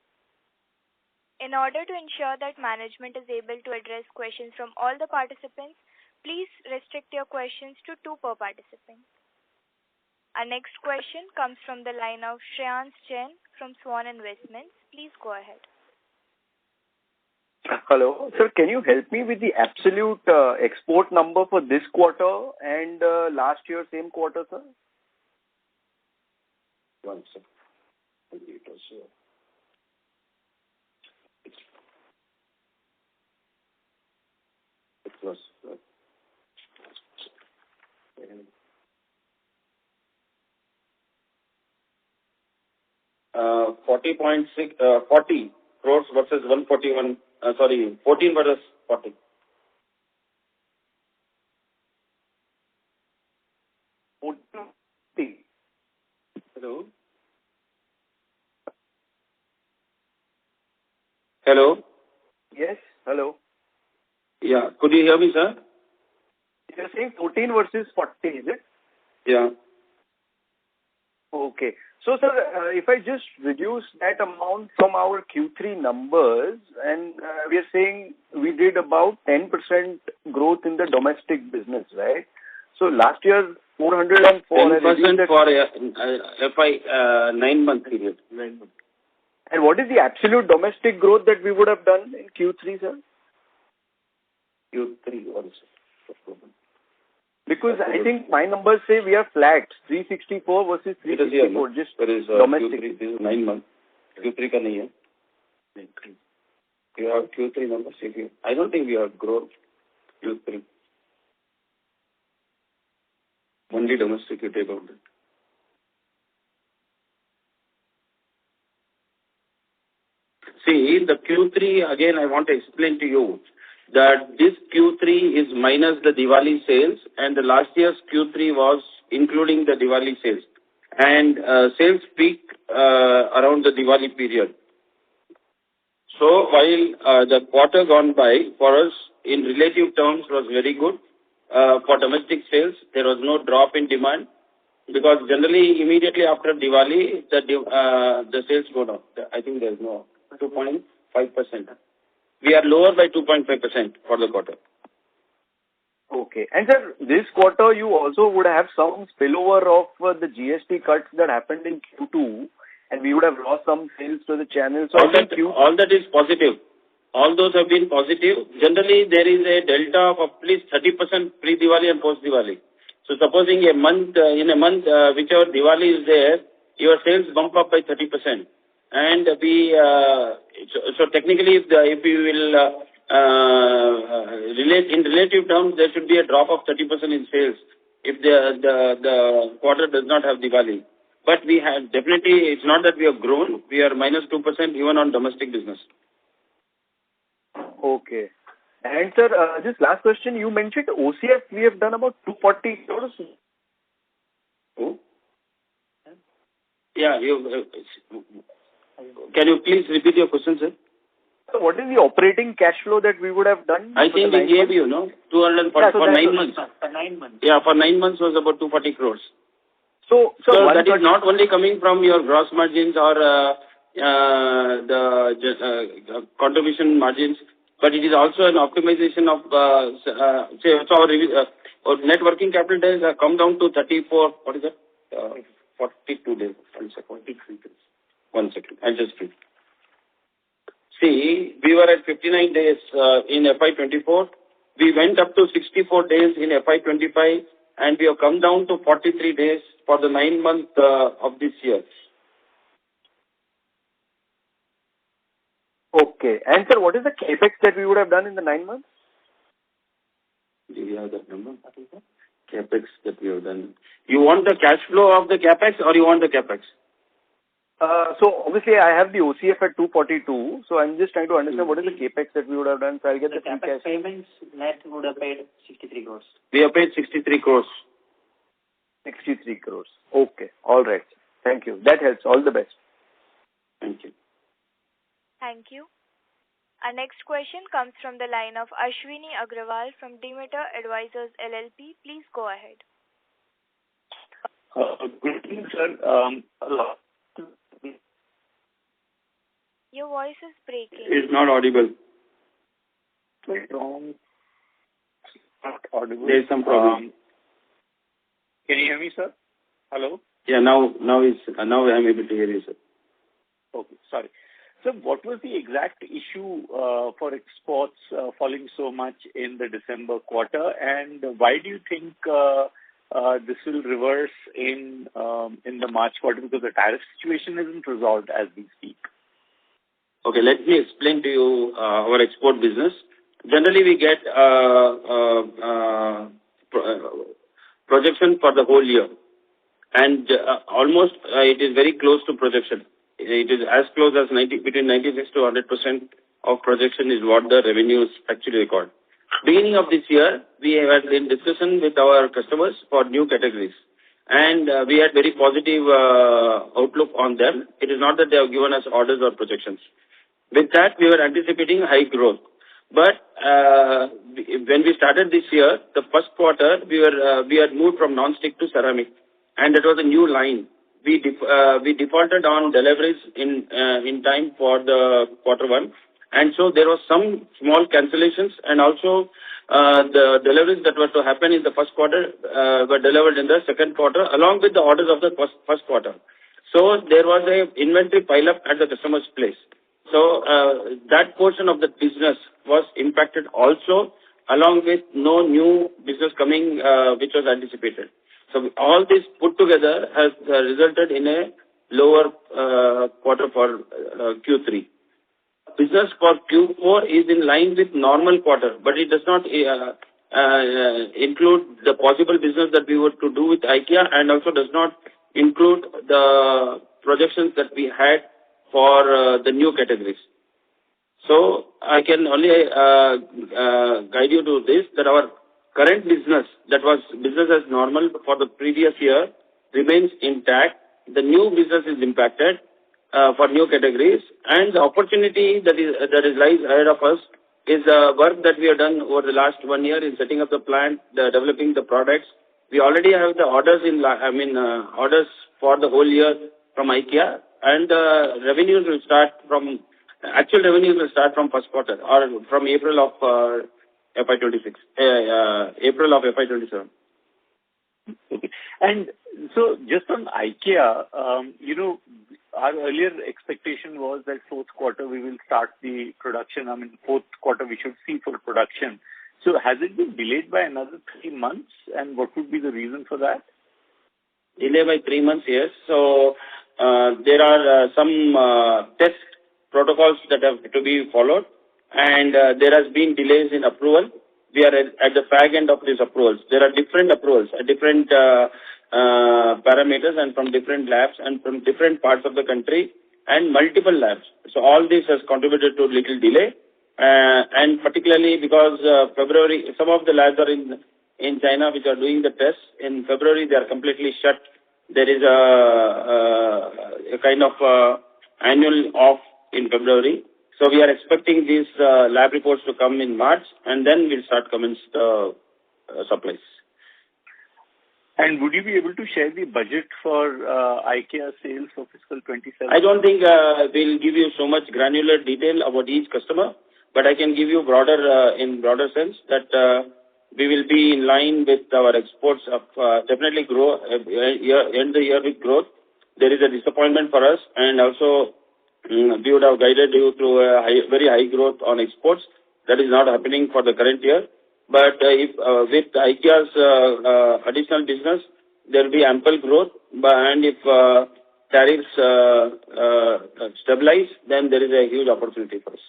S3: In order to ensure that management is able to address questions from all the participants, please restrict your questions to 2 per participant. Our next question comes from the line of Shreyans Jain from Swan Investments. Please go ahead.
S11: Hello. Sir, can you help me with the absolute export number for this quarter and last year same quarter, sir?
S2: One second. It was 40 crores versus 141. 14 versus 40. Hello? Hello?
S11: Yes, hello.
S2: Yeah, could you hear me, sir?
S11: You're saying 14 versus 40, is it?
S2: Yeah.
S11: Okay. So, sir, if I just reduce that amount from our Q3 numbers, and we are saying we did about 10% growth in the domestic business, right? So, last year, 404...
S2: 10% for FY 9-month period. 9 months.
S11: And what is the absolute domestic growth that we would have done in Q3, sir?
S2: Q3 also.
S11: Because I think my numbers say we are flat, 364 versus 364, just domestic.
S2: Q3, this is 9 months. Q3 ka nahi hai. You have Q3 numbers. I don't think we have grown Q3. Only domestic you take out that. See, the Q3, again, I want to explain to you that this Q3 is minus the Diwali sales, and the last year's Q3 was including the Diwali sales. And sales peaked around the Diwali period. So while the quarter gone by for us in relative terms was very good, for domestic sales there was no drop in demand, because generally immediately after Diwali the sales go down. I think there is no 2.5%. We are lower by 2.5% for the quarter.
S11: Okay. And sir, this quarter you also would have some spillover of the GST cuts that happened in Q2, and we would have lost some sales to the channel. So
S2: all that is positive. All those have been positive. Generally, there is a delta of at least 30% pre-Diwali and post-Diwali. So supposing in a month, whichever Diwali is there, your sales bump up by 30%. And so technically, if you will relate in relative terms, there should be a drop of 30% in sales if the quarter does not have Diwali. But we have definitely, it's not that we have grown. We are minus 2% even on domestic business.
S11: Okay. And sir, just last question. You mentioned OCF. We have done about 240 crores.
S2: Oh? Yeah. Can you please repeat your question, sir?
S11: So what is the operating cash flow that we would have done?
S2: I think we gave you, no? 240 for 9 months.
S12: For 9 months.
S2: Yeah, for 9 months was about 240 crores.
S11: So
S2: that is not only coming from your gross margins or the contribution margins, but it is also an optimization of, our net working capital days have come down to 34, what is that? 42 days. 1 second. 43 days. 1 second. I'll just read. See, we were at 59 days in FY24. We went up to 64 days in FY25, and we have come down to 43 days for the 9 months of this year.
S11: Okay. And sir, what is the capex that we would have done in the 9 months?
S2: Do you have that number? Capex that we have done. You want the cash flow of the capex or you want the capex?
S11: So obviously I have the OCF at 242. So I'm just trying to understand what is the capex that we would have done. So I'll get the free cash.
S12: Payments net would have paid 63 crores.
S2: We have paid 63 crores.
S11: 63 crores. Okay. All right. Thank you. That helps. All the best.
S2: Thank you.
S3: Thank you. Our next question comes from the line of Ashwini Agrawal from Demeter Advisors LLP. Please go ahead.
S13: Good evening, sir.
S3: Your voice is breaking.
S2: It's not audible.
S13: Not audible.
S2: There is some problem.
S13: Can you hear me, sir? Hello?
S2: Yeah, now I'm able to hear you, sir.
S13: Okay, sorry. So what was the exact issue for exports falling so much in the December quarter, and why do you think this will reverse in the March quarter, because the tariff situation isn't resolved as we speak?
S2: Okay, let me explain to you our export business. Generally, we get projection for the whole year, and almost it is very close to projection. It is as close as between 96 to 100% of projection is what the revenues actually record. Beginning of this year, we had in discussion with our customers for new categories, and we had very positive outlook on them. It is not that they have given us orders or projections. With that, we were anticipating high growth. But when we started this year, the first quarter, we had moved from non-stick to ceramic, and that was a new line. We defaulted on deliveries in time for the quarter one, and so there was some small cancellations, and also the deliveries that were to happen in the first quarter were delivered in the second quarter, along with the orders of the first quarter. So there was a inventory pile-up at the customer's place. So that portion of the business was impacted also, along with no new business coming which was anticipated. So all this put together has resulted in a lower quarter for Q3. Business for Q4 is in line with normal quarter, but it does not include the possible business that we were to do with IKEA, and also does not include the projections that we had for the new categories. So I can only guide you to this, that our current business, that was business as normal for the previous year, remains intact. The new business is impacted for new categories, and the opportunity that is lies ahead of us is work that we have done over the last 1 year in setting up the plant, developing the products. We already have the orders orders for the whole year from IKEA, and revenues will start from first quarter or from April of FY26, April of FY27.
S13: Okay. And so just on IKEA, our earlier expectation was that fourth quarter we will start the production. Fourth quarter we should see full production. So has it been delayed by another 3 months, and what would be the reason for that?
S2: Delay by 3 months, yes. So there are some test protocols that have to be followed, and there has been delays in approval. We are at the fag end of these approvals. There are different approvals, different parameters, and from different labs and from different parts of the country and multiple labs. So all this has contributed to little delay, and particularly because February, some of the labs are in China which are doing the tests. In February, they are completely shut. There is a kind of annual off in February. So we are expecting these lab reports to come in March, and then we'll start commence the supplies.
S13: And would you be able to share the budget for IKEA sales for fiscal 27?
S2: I don't think we'll give you so much granular detail about each customer, but I can give you in broader sense that we will be in line with our exports of definitely grow, end the year with growth. There is a disappointment for us, and also we would have guided you through a very high growth on exports. That is not happening for the current year. But if with IKEA's additional business, there will be ample growth. And if tariffs stabilize, then there is a huge opportunity for us.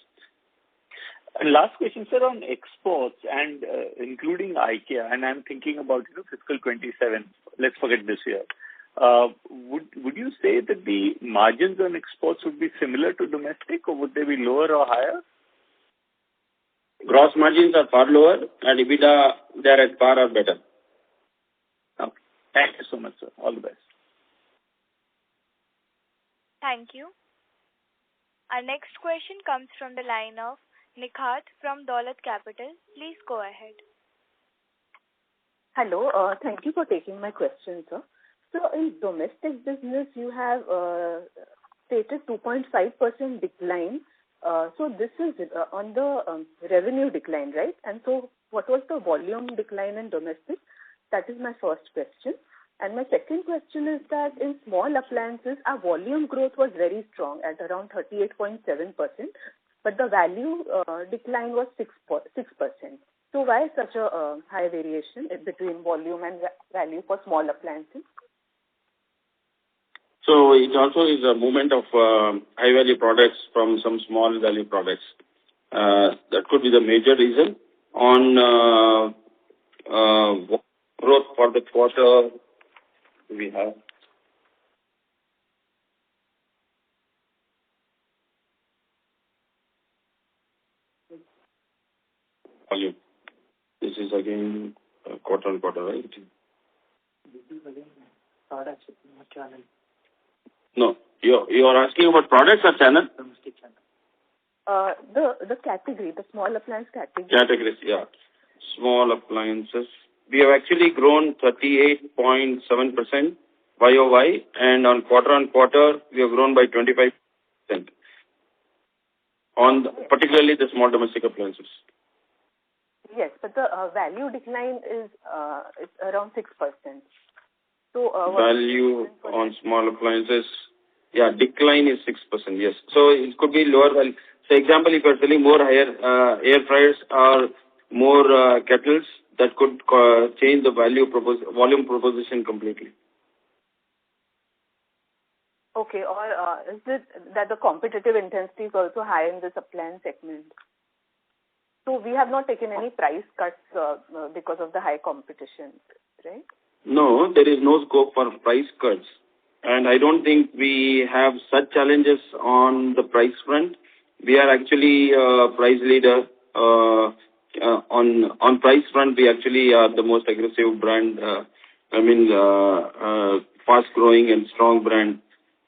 S13: And last question, sir, on exports and including IKEA, and I'm thinking about fiscal 27. Let's forget this year. Would you say that the margins on exports would be similar to domestic, or would they be lower or higher?
S2: Gross margins are far lower, and EBITDA, they are at par or better.
S13: Okay. Thank you so much, sir. All the best.
S3: Thank you. Our next question comes from the line of Nikhat from Dolat Capital. Please go ahead.
S14: Hello. Thank you for taking my question, sir. So in domestic business, you have stated 2.5% decline. So this is on the revenue decline, right? And so what was the volume decline in domestic? That is my first question. And my second question is that in small appliances, our volume growth was very strong at around 38.7%, but the value decline was 6%. So why such a high variation between volume and value for small appliances?
S2: So it also is a movement of high-value products from some small-value products. That could be the major reason. On growth for the quarter, we have volume. This is again quarter on quarter, right?
S12: This is again products, not channel.
S2: No, you are asking about products or channel?
S12: Domestic channel.
S14: The category, the small appliance category.
S2: Categories, yeah. Small appliances. We have actually grown 38.7% YOY, and on quarter, we have grown by 25%. Particularly the small domestic appliances.
S14: Yes, but the value decline is it's around 6%. So
S2: value on small appliances, yeah, decline is 6%. Yes, so it could be lower. Well, so example, if you are selling more higher air fryers or more kettles, that could change the volume proposition completely.
S14: Okay, or is it that the competitive intensity is also high in this appliance segment? So we have not taken any price cuts because of the high competition, right?
S2: No, there is no scope for price cuts. And I don't think we have such challenges on the price front. We are actually price leader. On price front, we actually are the most aggressive brand. Fast-growing and strong brand.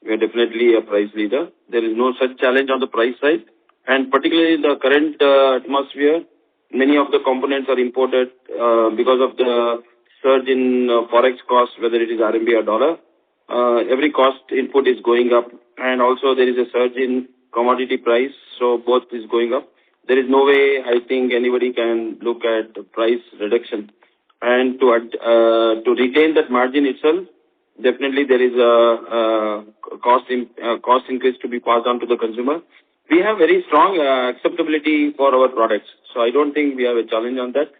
S2: We are definitely a price leader. There is no such challenge on the price side. And particularly in the current atmosphere, many of the components are imported because of the surge in forex costs, whether it is RMB or dollar. Every cost input is going up, and also there is a surge in commodity price, so both is going up. There is no way I think anybody can look at price reduction. And to retain that margin itself, definitely there is a cost increase to be passed on to the consumer. We have very strong acceptability for our products, so I don't think we have a challenge on that.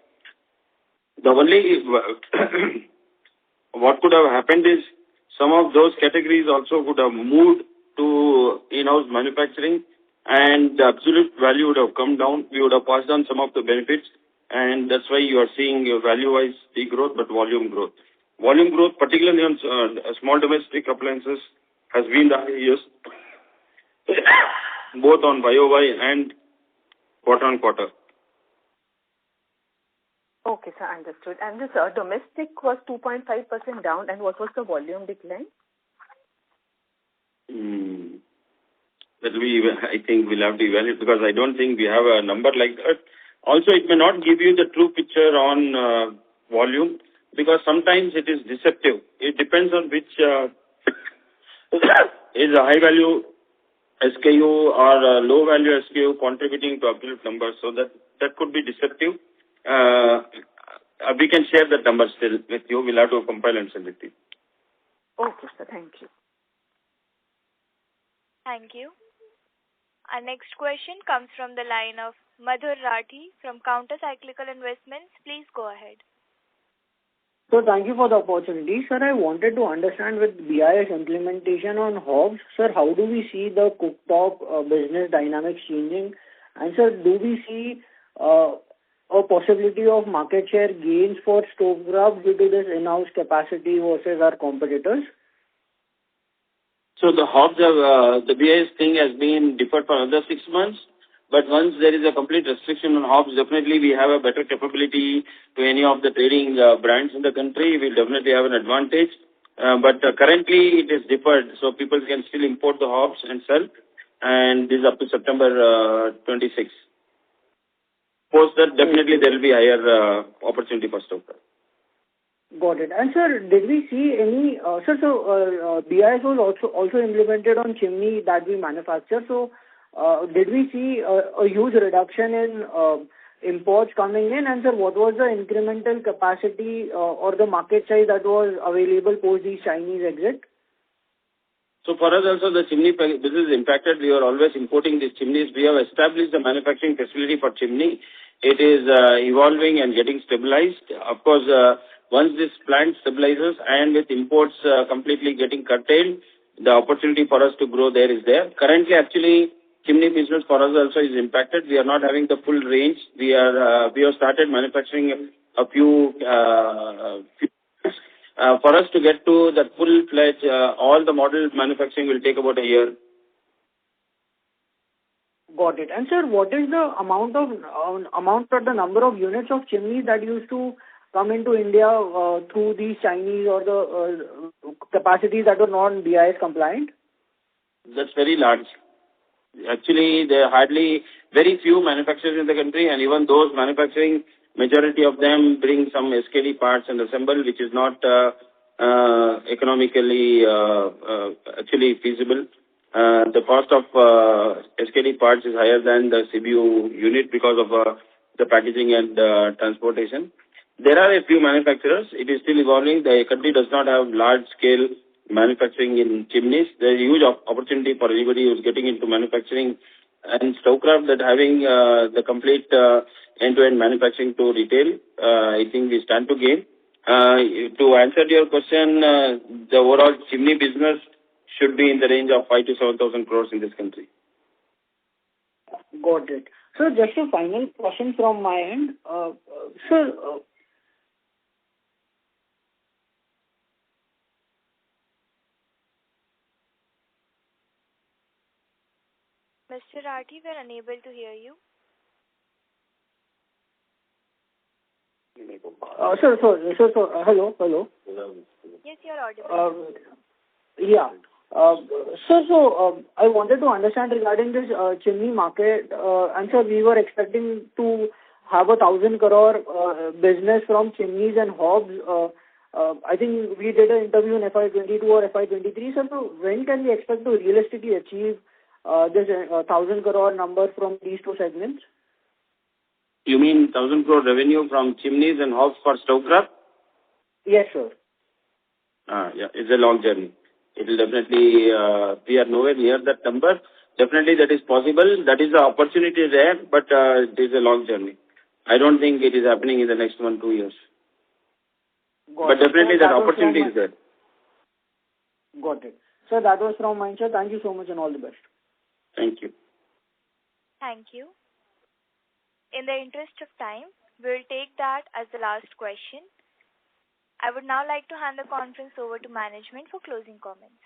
S2: The only what could have happened is some of those categories also would have moved to in-house manufacturing, and the absolute value would have come down. We would have passed on some of the benefits, and that's why you are seeing value-wise degrowth but volume growth. Volume growth, particularly on small domestic appliances, has been the highest, both on YOY and quarter-on-quarter.
S14: Okay, sir, understood. And this domestic was 2.5% down, and what was the volume decline?
S2: That I think we'll have to evaluate, because I don't think we have a number like that. Also, it may not give you the true picture on volume, because sometimes it is deceptive. It depends on which is a high-value SKU or a low-value SKU contributing to absolute numbers. So that could be deceptive. We can share that number still with you. We'll have to compile and send it to you.
S14: Okay, sir. Thank you.
S3: Thank you. Our next question comes from the line of Madhur Rathi from Counter Cyclical Investments. Please go ahead.
S12: So thank you for the opportunity. Sir, I wanted to understand with BIS implementation on hobs, sir, how do we see the cooktop business dynamics changing? And sir, do we see a possibility of market share gains for Stovecraft due to this in-house capacity versus our competitors?
S2: So the hobs have, the BIS thing has been deferred for another 6 months. But once there is a complete restriction on hobs, definitely we have a better capability to any of the trading brands in the country. We'll definitely have an advantage. But currently it is deferred, so people can still import the hobs and sell. And this is up to September 26. Post that, definitely there will be higher opportunity for Stovecraft.
S12: Got it. And sir, did we see any, BIS was also implemented on chimney that we manufacture. So did we see a huge reduction in imports coming in? And sir, what was the incremental capacity or the market size that was available post the Chinese exit?
S2: So for us also the chimney business is impacted. We are always importing these chimneys. We have established the manufacturing facility for chimney. It is evolving and getting stabilized. Of course, once this plant stabilizes and with imports completely getting curtailed, the opportunity for us to grow there is there. Currently, actually, chimney business for us also is impacted. We are not having the full range. We have started manufacturing a few for us to get to the full-fledged, all the model manufacturing will take about a year.
S12: Got it. And sir, what is the amount or the number of units of chimneys that used to come into India through these Chinese or the capacities that were non-BIS compliant?
S2: That's very large. Actually, there are hardly very few manufacturers in the country, and even those manufacturing, majority of them bring some SKD parts and assemble, which is not economically actually feasible. The cost of SKD parts is higher than the CBU unit because of the packaging and transportation. There are a few manufacturers. It is still evolving. The country does not have large-scale manufacturing in chimneys. There is a huge opportunity for anybody who is getting into manufacturing. And Stovecraft, that having the complete end-to-end manufacturing to retail, I think we stand to gain. To answer your question, the overall chimney business should be in the range of 5,000 to 7,000 crores in this country.
S12: Got it. So just a final question from my end. Sir,
S3: Mr. Rathi, we are unable to hear you.
S12: Sir, hello.
S3: Yes, you are audible.
S12: Yeah. So I wanted to understand regarding this chimney market. And sir, we were expecting to have 1,000 crore business from chimneys and hobs. I think we did an interview in FY22 or FY23. Sir, so when can we expect to realistically achieve this 1,000 crore number from these two segments?
S2: You mean 1,000 crore revenue from chimneys and hobs for Stovecraft?
S12: Yes, sir.
S2: Yeah, it's a long journey. It will definitely, we are nowhere near that number. Definitely that is possible. That is the opportunity there, but it is a long journey. I don't think it is happening in the next 1-2 years. But definitely that opportunity is there.
S12: Got it. Sir, that was from my side. Thank you so much and all the best.
S2: Thank you.
S3: Thank you. In the interest of time, we will take that as the last question. I would now like to hand the conference over to management for closing comments.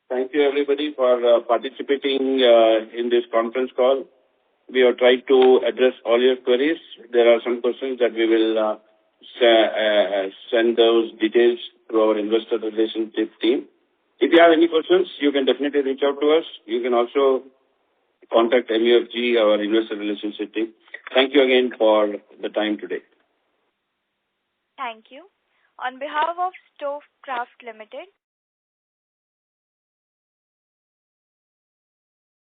S2: Thank you, everybody, for participating in this conference call. We have tried to address all your queries. There are some questions that we will send those details to our investor relationship team. If you have any questions, you can definitely reach out to us. You can also contact MUFG, our investor relationship team. Thank you again for the time today.
S3: Thank you. On behalf of Kraft Limited,